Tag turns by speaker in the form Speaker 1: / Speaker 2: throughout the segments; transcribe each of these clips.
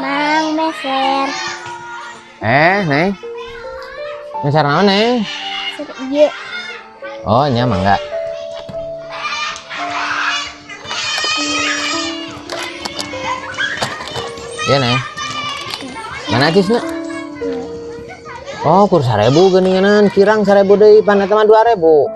Speaker 1: Mang meser.
Speaker 2: Neng. Meser naon, Neng?
Speaker 1: Iya.
Speaker 2: Oh, nya mangga. Iya, Neng. Mana cisna? Oh, kur 1000 geuninganan, kirang 1000 deui, paneta mah 2000.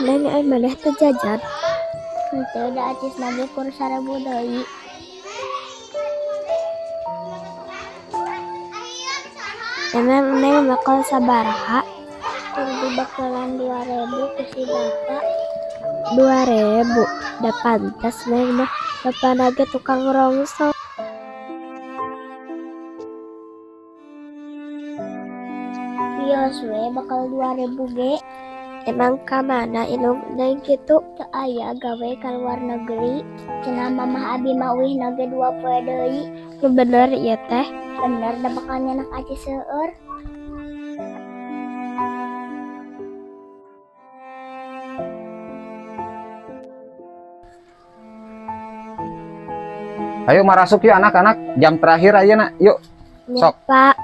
Speaker 1: Neng maneh teh jajan. Henteu da acis lagi kur 1000 deui. Emang neng bakal sabaraha? Kur di bakalan 2000 ke si bapak. 2000 da pantas neng mah bapak nage tukang rongsok. Kios we bakal 2000 ge. Emang kamana indung neng kitu teu aya gawe ka luar negeri. Cenah mamah abi mah euih nage 20 deui. Bener ieu teh. Bener da bakal nyanak aci seueur.
Speaker 2: Ayo marasuk yuk anak-anak, jam terakhir ayeuna, yuk.
Speaker 1: Ya,
Speaker 2: Sok.
Speaker 1: Pak.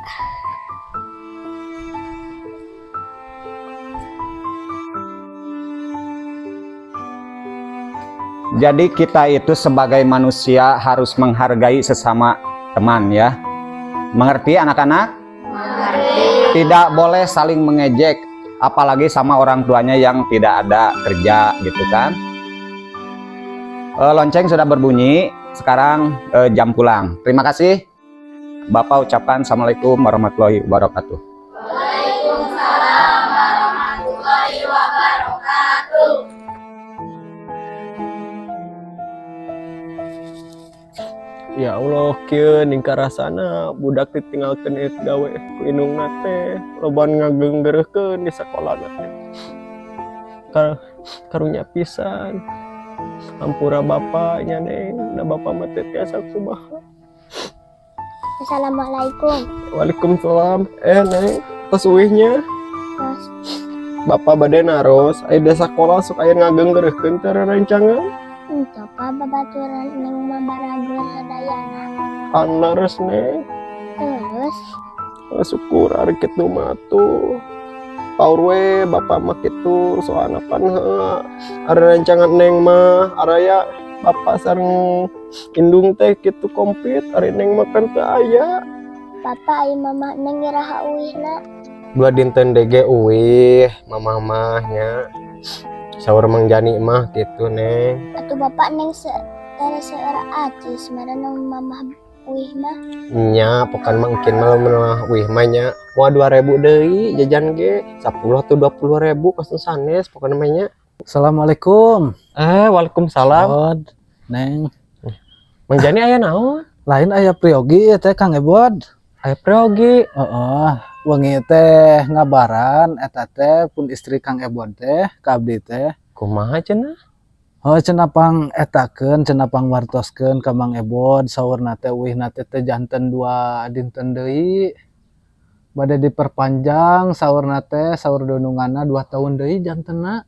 Speaker 2: Jadi kita itu sebagai manusia harus menghargai sesama teman ya. Mengerti anak-anak? Mengerti. Tidak boleh saling mengejek, apalagi sama orang tuanya yang tidak ada kerja gitu kan. Lonceng sudah berbunyi, sekarang jam pulang. Terima kasih. Bapak ucapkan Assalamualaikum warahmatullahi wabarakatuh.
Speaker 3: Waalaikumsalam warahmatullahi wabarakatuh.
Speaker 4: Ya Allah, kieu ningka rasana budak ditinggalkeun ieu gawe ku indungna teh loban ngageunggeurkeun di sakolana teh. Karunya pisan. Ampura bapaknya Neng, da bapak mah teh tiasa kumaha.
Speaker 1: Assalamualaikum.
Speaker 4: Waalaikumsalam. Neng, tos uihnya
Speaker 1: Terus
Speaker 4: bapak bade naros aya di sakola sok aya ngageunggeurkeun teh rerencangan.
Speaker 1: untuk Pak babaturan neng mah barageun sadayana.
Speaker 4: Aneres Neng.
Speaker 1: Terus
Speaker 4: Syukur ari kitu mah tuh. Paur we bapak mah kitu soalna pan ari rancangan Neng mah araya bapak sareng indung teh kitu komplit ari Neng mah kan teu aya.
Speaker 1: Bapak aya mama neng iraha uihna.
Speaker 4: Dua dinten DG uih mamah mahnya. Saur Mang Jani mah kitu Neng.
Speaker 1: Atuh bapak neng seueur acis mana nang mamah uih mah.
Speaker 4: Nya pokan mangkin mah uih mah nya moal 2000 deui jajan ge 10 atau 20.000 kos sanes pokona mah nya.
Speaker 5: Assalamualaikum.
Speaker 4: Waalaikumsalam.
Speaker 5: Bod, Neng.
Speaker 4: Mang Jani aya naon?
Speaker 5: Lain aya priogi teh Kang Ebod.
Speaker 4: Aya priogi.
Speaker 5: Heeh. Wengi teh ngabaran eta teh pun istri Kang Ebod teh ka abdi teh.
Speaker 4: Kumaha cenah?
Speaker 5: Oh cenah pang etakeun, cenah pang wartoskeun ka Mang Ebod saurna teh uihna teh janten 2 dinten deui. Bade diperpanjang saurna teh saur dununganna 2 tahun deui jantenna.